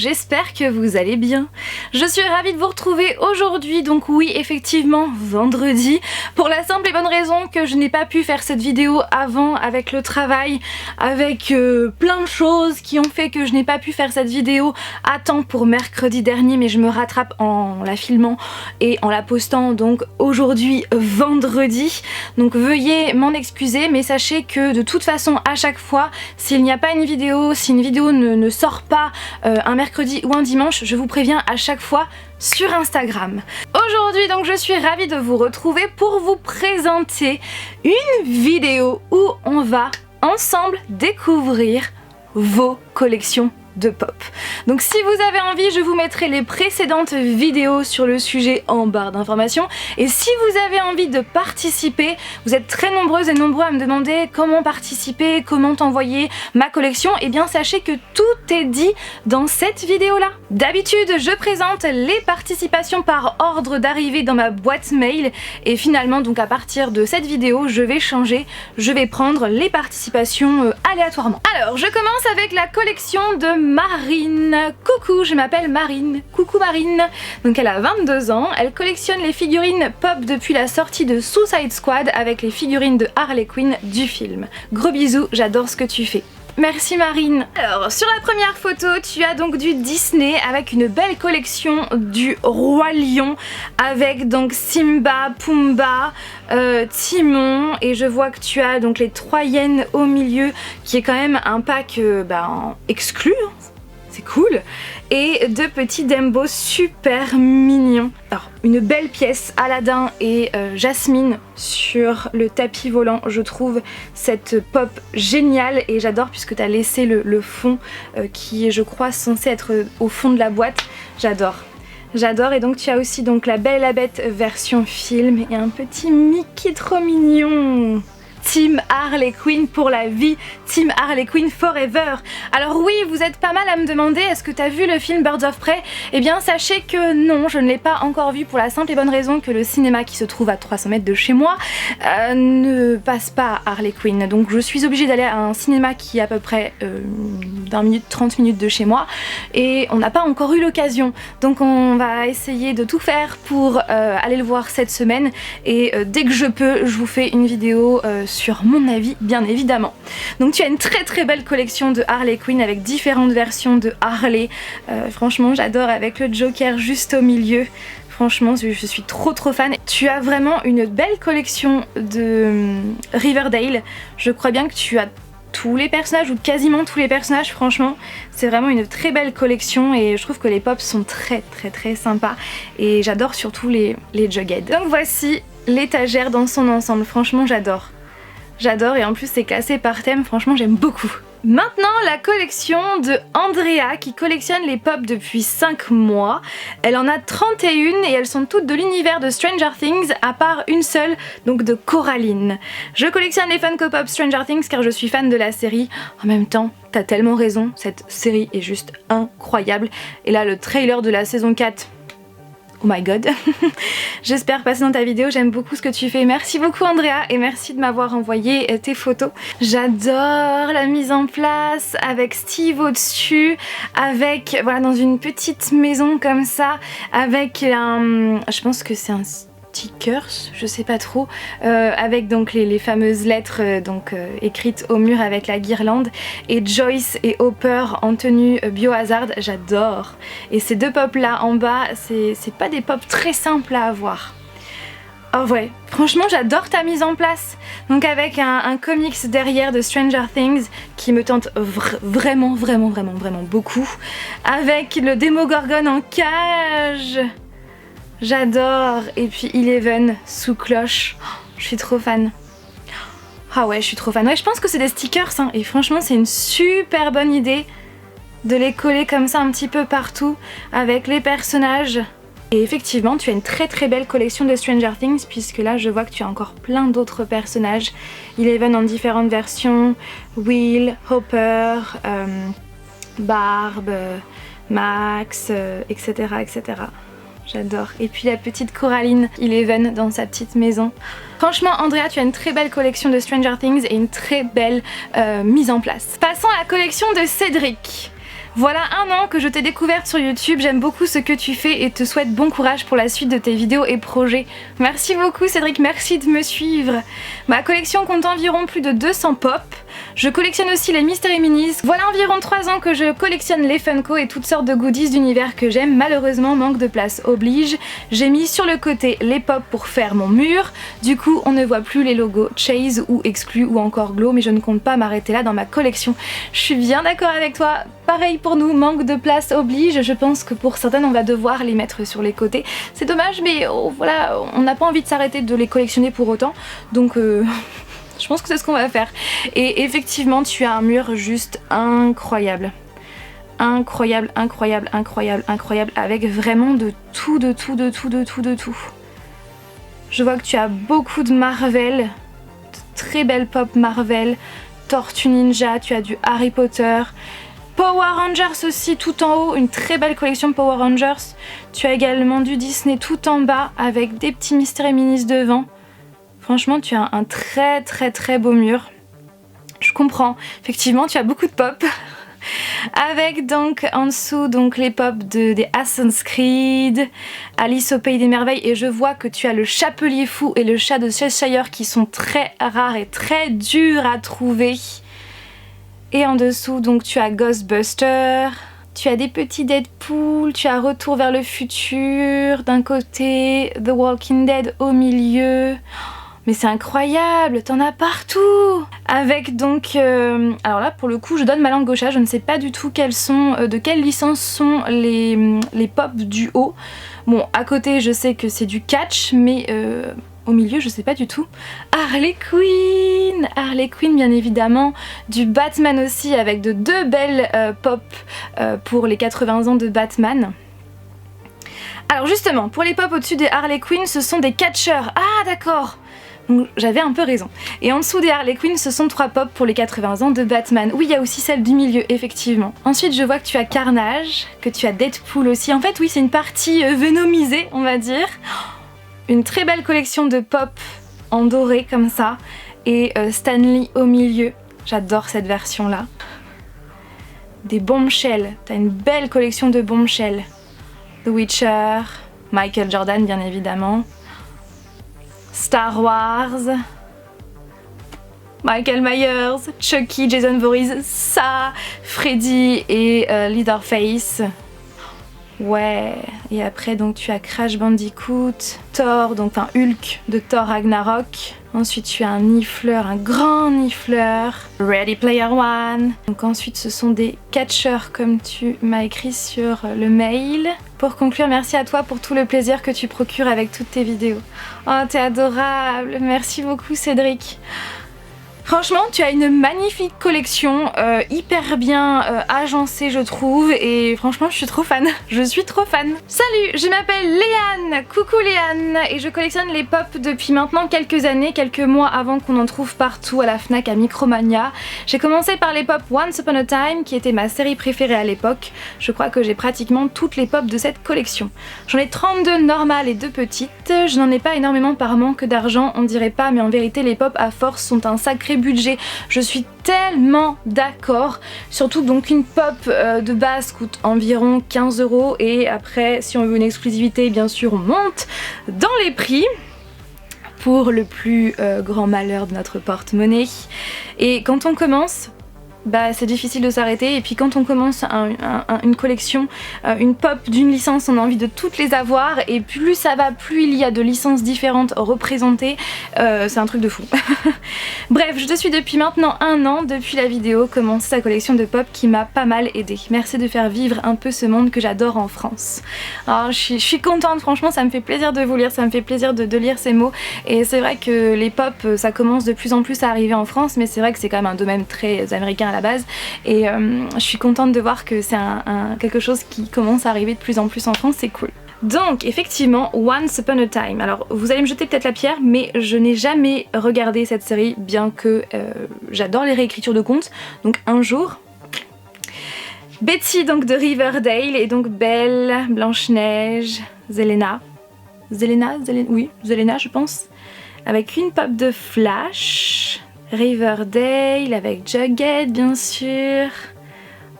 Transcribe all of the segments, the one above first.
j'espère que vous allez bien. Je suis ravie de vous retrouver aujourd'hui, donc oui effectivement vendredi, pour la simple et bonne raison que je n'ai pas pu faire cette vidéo avant avec le travail, avec plein de choses qui ont fait que je n'ai pas pu faire cette vidéo à temps pour mercredi dernier, mais je me rattrape en la filmant et en la postant donc aujourd'hui vendredi, donc veuillez m'en excuser, mais sachez que de toute façon à chaque fois, s'il n'y a pas une vidéo, si une vidéo ne sort pas un mercredi ou un dimanche, je vous préviens à chaque fois sur Instagram. Aujourd'hui donc je suis ravie de vous retrouver pour vous présenter une vidéo où on va ensemble découvrir vos collections de pop. Donc si vous avez envie, je vous mettrai les précédentes vidéos sur le sujet en barre d'informations, et si vous avez envie de participer, vous êtes très nombreuses et nombreux à me demander comment participer, comment t'envoyer ma collection, et bien sachez que tout est dit dans cette vidéo là. D'habitude je présente les participations par ordre d'arrivée dans ma boîte mail, et finalement donc à partir de cette vidéo je vais changer, je vais prendre les participations aléatoirement. Alors je commence avec la collection de Marine. Coucou, je m'appelle Marine. Coucou Marine. Donc elle a 22 ans, elle collectionne les figurines pop depuis la sortie de Suicide Squad avec les figurines de Harley Quinn du film. Gros bisous, j'adore ce que tu fais. Merci Marine. Alors sur la première photo tu as donc du Disney avec une belle collection du Roi Lion avec donc Simba, Pumba, Timon, et je vois que tu as donc les 3 hyènes au milieu qui est quand même un pack exclu, hein. C'est cool, et 2 petits Dumbo super mignons. Alors une belle pièce Aladdin et Jasmine sur le tapis volant, je trouve cette pop géniale et j'adore puisque tu as laissé le fond qui est je crois censé être au fond de la boîte. J'adore. J'adore, et donc tu as aussi donc la Belle et la Bête version film et un petit Mickey trop mignon. Team Harley Quinn pour la vie, Team Harley Quinn forever. Alors oui, vous êtes pas mal à me demander est-ce que t'as vu le film Birds of Prey? Eh bien sachez que non, je ne l'ai pas encore vu pour la simple et bonne raison que le cinéma qui se trouve à 300 mètres de chez moi ne passe pas à Harley Quinn. Donc je suis obligée d'aller à un cinéma qui est à peu près 30 minutes de chez moi et on n'a pas encore eu l'occasion. Donc on va essayer de tout faire pour aller le voir cette semaine, et dès que je peux, je vous fais une vidéo sur mon avis bien évidemment. Donc tu as une très belle collection de Harley Quinn avec différentes versions de Harley. Franchement j'adore, avec le Joker juste au milieu. Franchement je suis trop fan. Tu as vraiment une belle collection de Riverdale. Je crois bien que tu as tous les personnages ou quasiment tous les personnages. Franchement c'est vraiment une très belle collection et je trouve que les pops sont très sympas, et j'adore surtout les Jughead. Donc voici l'étagère dans son ensemble, franchement j'adore. J'adore, et en plus c'est classé par thème, franchement j'aime beaucoup. Maintenant la collection de Andrea qui collectionne les pop depuis 5 mois. Elle en a 31 et elles sont toutes de l'univers de Stranger Things à part une seule, donc de Coraline. Je collectionne les Funko Pop Stranger Things car je suis fan de la série. En même temps, t'as tellement raison, cette série est juste incroyable. Et là le trailer de la saison 4... oh my god. J'espère passer dans ta vidéo, j'aime beaucoup ce que tu fais. Merci beaucoup Andrea, et merci de m'avoir envoyé tes photos. J'adore la mise en place avec Steve au-dessus, avec voilà dans une petite maison comme ça, avec un... je pense que c'est un stickers, je sais pas trop, avec donc les fameuses lettres écrites au mur avec la guirlande, et Joyce et Hopper en tenue Biohazard. J'adore, et ces 2 pop là en bas, c'est pas des pop très simples à avoir. Oh ouais, franchement j'adore ta mise en place. Donc avec un comics derrière de Stranger Things qui me tente vraiment beaucoup, avec le Demogorgon en cage. J'adore, et puis Eleven sous cloche, je suis trop fan. Ah ouais, je suis trop fan. Ouais, je pense que c'est des stickers, hein, et franchement c'est une super bonne idée de les coller comme ça un petit peu partout avec les personnages. Et effectivement tu as une très belle collection de Stranger Things, puisque là je vois que tu as encore plein d'autres personnages. Eleven en différentes versions, Will, Hopper, Barb, Max, etc. J'adore. Et puis la petite Coraline, Eleven dans sa petite maison. Franchement Andrea, tu as une très belle collection de Stranger Things et une très belle mise en place. Passons à la collection de Cédric. Voilà 1 an que je t'ai découverte sur YouTube, j'aime beaucoup ce que tu fais et te souhaite bon courage pour la suite de tes vidéos et projets. Merci beaucoup Cédric, merci de me suivre. Ma collection compte environ plus de 200 pop. Je collectionne aussi les Mystery Minis. Voilà environ 3 ans que je collectionne les Funko et toutes sortes de goodies d'univers que j'aime. Malheureusement, manque de place oblige. J'ai mis sur le côté les pop pour faire mon mur. Du coup, on ne voit plus les logos Chase ou Exclu ou encore Glow, mais je ne compte pas m'arrêter là dans ma collection. Je suis bien d'accord avec toi. Pareil pour nous, manque de place oblige. Je pense que pour certaines, on va devoir les mettre sur les côtés. C'est dommage, mais oh, voilà, on n'a pas envie de s'arrêter de les collectionner pour autant. Donc... je pense que c'est ce qu'on va faire. Et effectivement, tu as un mur juste incroyable. Incroyable, incroyable, incroyable, incroyable. Avec vraiment de tout, de tout, de tout, de tout, de tout. Je vois que tu as beaucoup de Marvel. De très belles pop Marvel. Tortue Ninja, tu as du Harry Potter. Power Rangers aussi tout en haut, une très belle collection Power Rangers. Tu as également du Disney tout en bas avec des petits Mystery Minis devant. Franchement, tu as un très très très beau mur. Je comprends. Effectivement, tu as beaucoup de pop. Avec donc en dessous donc les pop des Assassin's Creed, Alice au Pays des Merveilles, et je vois que tu as le Chapelier Fou et le Chat de Cheshire qui sont très rares et très durs à trouver. Et en dessous donc tu as Ghostbusters. Tu as des petits Deadpool, tu as Retour vers le futur d'un côté, The Walking Dead au milieu. Mais c'est incroyable, t'en as partout. Avec donc, alors là pour le coup je donne ma langue au chat, je ne sais pas du tout de quelle licence sont les pop du haut. Bon, à côté je sais que c'est du Catch, mais au milieu je sais pas du tout. Harley Quinn bien évidemment, du Batman aussi avec de 2 belles pop pour les 80 ans de Batman. Alors justement, pour les pop au-dessus des Harley Quinn, ce sont des catcheurs. Ah d'accord. Donc j'avais un peu raison. Et en dessous des Harley Quinn, ce sont 3 pop pour les 80 ans de Batman. Oui, il y a aussi celle du milieu, effectivement. Ensuite, je vois que tu as Carnage, que tu as Deadpool aussi. En fait, oui, c'est une partie vénomisée, on va dire. Une très belle collection de pop en doré, comme ça. Et Stan Lee au milieu. J'adore cette version-là. Des Bombshell. T'as une belle collection de Bombshell. The Witcher, Michael Jordan, bien évidemment. Star Wars, Michael Myers, Chucky, Jason Voorhees, ça, Freddy et Leatherface. Ouais, et après donc tu as Crash Bandicoot, Thor, donc un Hulk de Thor Ragnarok. Ensuite tu as un Niffleur, un grand Niffleur, Ready Player One. Donc ensuite ce sont des catcheurs comme tu m'as écrit sur le mail. Pour conclure, merci à toi pour tout le plaisir que tu procures avec toutes tes vidéos. Oh, t'es adorable, merci beaucoup Cédric. Franchement, tu as une magnifique collection, hyper bien agencée je trouve, et franchement je suis trop fan, je suis trop fan. Salut, je m'appelle Léane, coucou Léane, et je collectionne les pop depuis maintenant quelques années, quelques mois avant qu'on en trouve partout à la Fnac, à Micromania. J'ai commencé par les pop Once Upon a Time, qui était ma série préférée à l'époque. Je crois que j'ai pratiquement toutes les pop de cette collection. J'en ai 32 normales et 2 petites, je n'en ai pas énormément par manque d'argent, on dirait pas, mais en vérité les pop à force sont un sacré budget. Je suis tellement d'accord, surtout donc une pop de base coûte environ 15 € et après si on veut une exclusivité bien sûr on monte dans les prix pour le plus grand malheur de notre porte-monnaie. Et quand on commence, bah c'est difficile de s'arrêter, et puis quand on commence une collection, une pop d'une licence, on a envie de toutes les avoir, et plus ça va, plus il y a de licences différentes représentées, c'est un truc de fou. Bref, je te suis depuis maintenant 1 an, depuis la vidéo Commencer sa collection de pop qui m'a pas mal aidée. Merci de faire vivre un peu ce monde que j'adore en France. Alors, je suis contente, franchement ça me fait plaisir de vous lire, ça me fait plaisir de lire ces mots, et c'est vrai que les pop ça commence de plus en plus à arriver en France, mais c'est vrai que c'est quand même un domaine très américain à la base, et je suis contente de voir que c'est quelque chose qui commence à arriver de plus en plus en France, c'est cool. Donc effectivement, Once Upon a Time. Alors vous allez me jeter peut-être la pierre, mais je n'ai jamais regardé cette série, bien que j'adore les réécritures de contes, donc un jour. Betty donc de Riverdale, et donc Belle, Blanche-Neige, Zelena, oui, Zelena je pense, avec une pop de Flash, Riverdale avec Jughead bien sûr,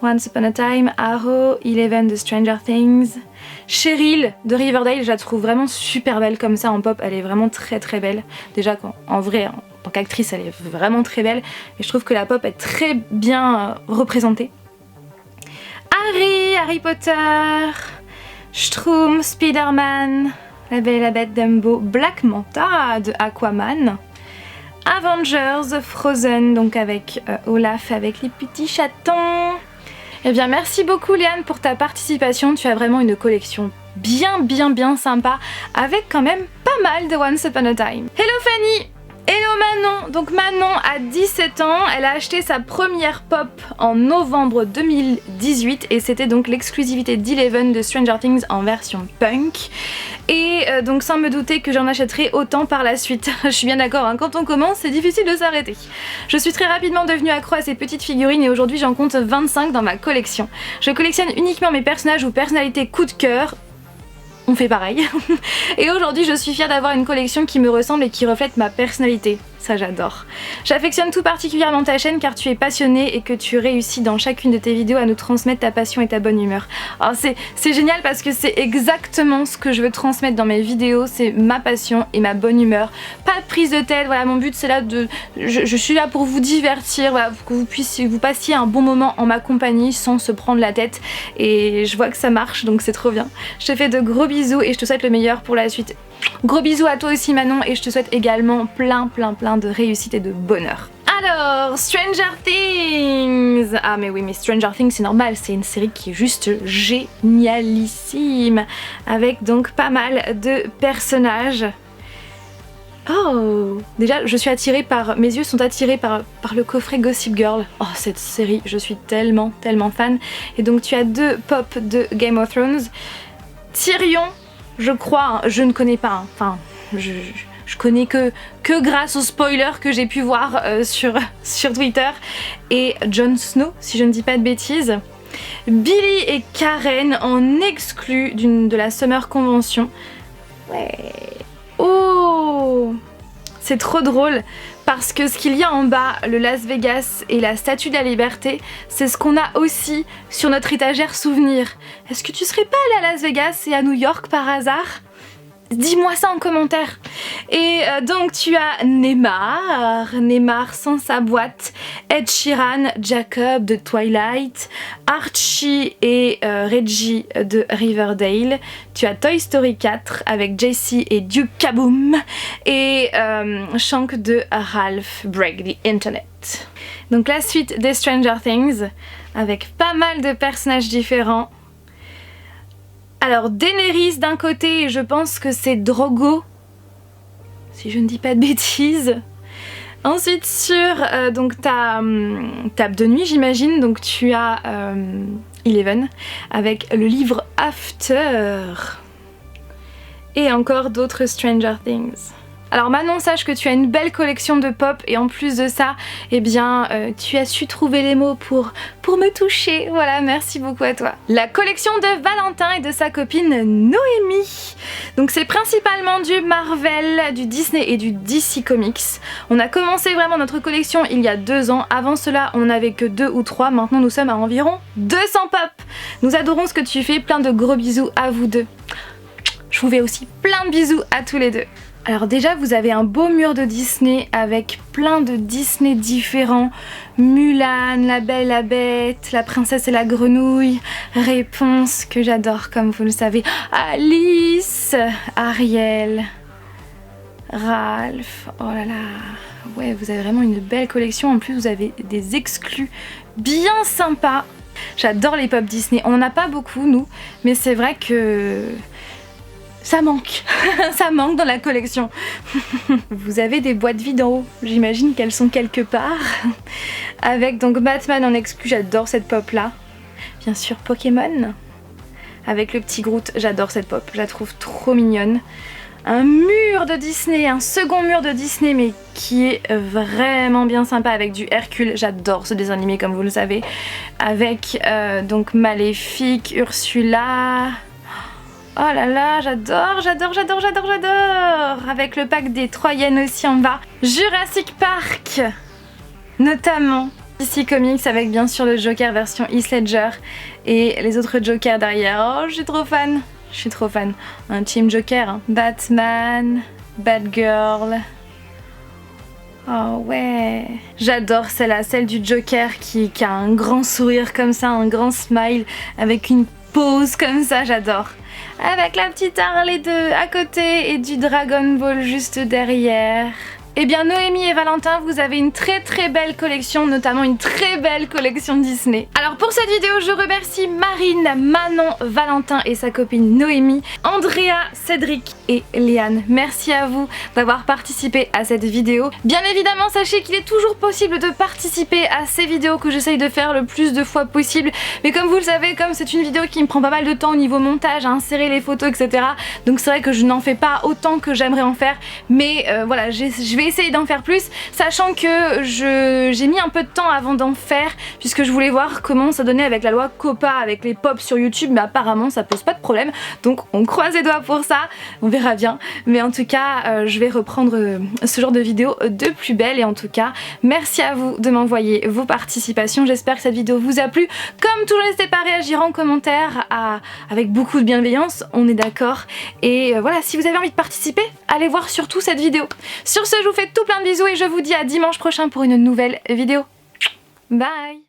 Once Upon a Time, Arrow, Eleven de Stranger Things, Cheryl de Riverdale, je la trouve vraiment super belle comme ça en pop, elle est vraiment très très belle. Déjà en vrai, en tant qu'actrice, elle est vraiment très belle et je trouve que la pop est très bien représentée. Harry Potter, Shroom, Spider-Man, La Belle et la Bête Dumbo, Black Manta de Aquaman, Avengers, Frozen, donc avec Olaf, avec les petits chatons. Eh bien merci beaucoup Léane pour ta participation, tu as vraiment une collection bien sympa avec quand même pas mal de Once Upon a Time. Hello Fanny! Hello Manon! Donc Manon a 17 ans, elle a acheté sa première pop en novembre 2018 et c'était donc l'exclusivité d'Eleven de Stranger Things en version punk. Et donc sans me douter que j'en achèterai autant par la suite. Je suis bien d'accord, hein, quand on commence c'est difficile de s'arrêter. Je suis très rapidement devenue accro à ces petites figurines et aujourd'hui j'en compte 25 dans ma collection. Je collectionne uniquement mes personnages ou personnalités coup de cœur. On fait pareil. Et aujourd'hui je suis fière d'avoir une collection qui me ressemble et qui reflète ma personnalité. Ça j'adore. J'affectionne tout particulièrement ta chaîne car tu es passionnée et que tu réussis dans chacune de tes vidéos à nous transmettre ta passion et ta bonne humeur. Alors c'est génial parce que c'est exactement ce que je veux transmettre dans mes vidéos, c'est ma passion et ma bonne humeur. Pas de prise de tête, voilà, mon but c'est là de... Je suis là pour vous divertir, voilà, pour que vous passiez un bon moment en ma compagnie sans se prendre la tête et je vois que ça marche donc c'est trop bien. Je te fais de gros bisous et je te souhaite le meilleur pour la suite. Gros bisous à toi aussi Manon et je te souhaite également plein de réussite et de bonheur. Alors, Stranger Things! Ah mais oui, mais Stranger Things c'est normal, c'est une série qui est juste génialissime avec donc pas mal de personnages. Oh! Déjà, je suis attirée par... Mes yeux sont attirés par le coffret Gossip Girl. Oh, cette série, je suis tellement fan. Et donc tu as 2 pop de Game of Thrones. Tyrion, je crois, je ne connais pas, hein. Enfin, je connais que grâce aux spoilers que j'ai pu voir sur Twitter. Et Jon Snow, si je ne dis pas de bêtises. Billy et Karen en exclu de la Summer Convention. Ouais. Oh! C'est trop drôle parce que ce qu'il y a en bas, le Las Vegas et la Statue de la Liberté, c'est ce qu'on a aussi sur notre étagère souvenir. Est-ce que tu serais pas allé à Las Vegas et à New York par hasard ? Dis-moi ça en commentaire. Et donc tu as Neymar sans sa boîte, Ed Sheeran, Jacob de Twilight, Archie et Reggie de Riverdale. Tu as Toy Story 4 avec Jessie et Duke Kaboom et Shank de Ralph Break the Internet. Donc la suite des Stranger Things avec pas mal de personnages différents. Alors Daenerys d'un côté, je pense que c'est Drogo, si je ne dis pas de bêtises. Ensuite sur donc ta table de nuit j'imagine, donc tu as Eleven avec le livre After. Et encore d'autres Stranger Things. Alors Manon, sache que tu as une belle collection de pop et en plus de ça, eh bien, tu as su trouver les mots pour me toucher. Voilà, merci beaucoup à toi. La collection de Valentin et de sa copine Noémie. Donc c'est principalement du Marvel, du Disney et du DC Comics. On a commencé vraiment notre collection il y a 2 ans. Avant cela, on n'avait que 2 ou 3. Maintenant, nous sommes à environ 200 pop. Nous adorons ce que tu fais. Plein de gros bisous à vous deux. Je vous fais aussi plein de bisous à tous les deux. Alors déjà vous avez un beau mur de Disney avec plein de Disney différents. Mulan, La Belle et la Bête, La Princesse et la Grenouille, Réponse que j'adore comme vous le savez, Alice, Ariel, Ralph, oh là là, ouais vous avez vraiment une belle collection. En plus vous avez des exclus bien sympas. J'adore les pop Disney, on n'en a pas beaucoup nous, mais c'est vrai que... ça manque, ça manque dans la collection. Vous avez des boîtes vides en haut, j'imagine qu'elles sont quelque part. Avec donc Batman en exclu, j'adore cette pop là. Bien sûr Pokémon. Avec le petit Groot, j'adore cette pop, je la trouve trop mignonne. Un mur de Disney, un second mur de Disney mais qui est vraiment bien sympa avec du Hercule, j'adore ce dessin animé comme vous le savez. Avec donc Maléfique, Ursula... Oh là là, j'adore. Avec le pack des Troyennes aussi en bas. Jurassic Park, notamment. DC Comics avec bien sûr le Joker version Heath Ledger et les autres Jokers derrière. Oh, je suis trop fan. Je suis trop fan. Un team Joker, hein. Batman, Batgirl. Oh ouais. J'adore celle-là, celle du Joker qui a un grand sourire comme ça, un grand smile avec une pose comme ça, j'adore. Avec la petite Harley à côté et du Dragon Ball juste derrière. Eh bien Noémie et Valentin, vous avez une très belle collection, notamment une très belle collection Disney. Alors pour cette vidéo, je remercie Marine, Manon, Valentin et sa copine Noémie, Andrea, Cédric et Liane. Merci à vous d'avoir participé à cette vidéo. Bien évidemment, sachez qu'il est toujours possible de participer à ces vidéos que j'essaye de faire le plus de fois possible. Mais comme vous le savez, comme c'est une vidéo qui me prend pas mal de temps au niveau montage, à insérer les photos, etc. Donc c'est vrai que je n'en fais pas autant que j'aimerais en faire. Mais voilà, je vais essayer d'en faire plus, sachant que j'ai mis un peu de temps avant d'en faire, puisque je voulais voir comment ça donnait avec la loi COPPA, avec les pops sur YouTube, mais apparemment ça pose pas de problème, donc on croise les doigts pour ça, on verra bien, mais en tout cas je vais reprendre ce genre de vidéo de plus belle, et en tout cas merci à vous de m'envoyer vos participations, j'espère que cette vidéo vous a plu. Comme toujours, n'hésitez pas à réagir en commentaire avec beaucoup de bienveillance, on est d'accord, et voilà, si vous avez envie de participer, allez voir surtout cette vidéo. Sur ce, je vous fais tout plein de bisous et je vous dis à dimanche prochain pour une nouvelle vidéo. Bye!